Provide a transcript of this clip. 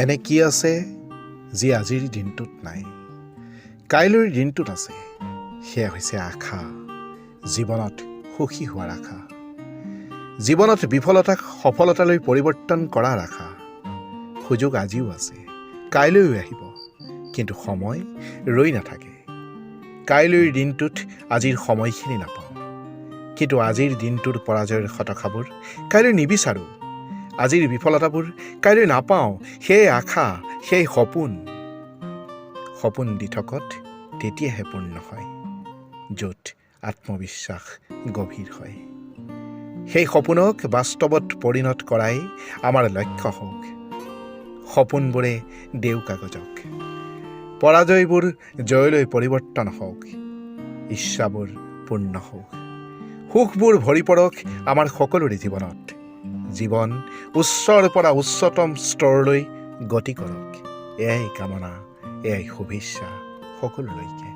এনে কি আছে যি আজিৰ দিনটোত নাই, কাইলৈৰ দিনটোত আছে। সেয়া হৈছে আশা, জীৱনত সুখী হোৱাৰ আশা, জীৱনত বিফলতাক সফলতালৈ পৰিৱৰ্তন কৰাৰ আশা। সুযোগ আজিও আছে, কাইলৈও আহিব, কিন্তু সময় ৰৈ নাথাকে। কাইলৈৰ দিনটোত আজিৰ সময়খিনি নাপাওঁ, কিন্তু আজিৰ দিনটোৰ পৰাজয়ৰ হতাশাবোৰ কাইলৈ নিবিচাৰোঁ। আজিৰ বিফলতাবোৰ কাইলৈ নাপাওঁ, সেই আশা, সেই সপোন দি থকত তেতিয়াহে পূৰ্ণ হয়, য'ত আত্মবিশ্বাস গভীৰ হয়। সেই সপোনক বাস্তৱত পৰিণত কৰাই আমাৰ লক্ষ্য হওক। সপোনবোৰে দেও কাগজক, পৰাজয়বোৰ জয়লৈ পৰিৱৰ্তন হওক, ইচ্ছাবোৰ পূৰ্ণ হওক, সুখবোৰ ভৰি পৰক আমাৰ সকলোৰে জীৱনত। জীৱন উচ্চৰ পৰা উচ্চতম স্তৰলৈ গতি কৰক, এয়াই কামনা, এয়াই শুভেচ্ছা সকলোলৈকে।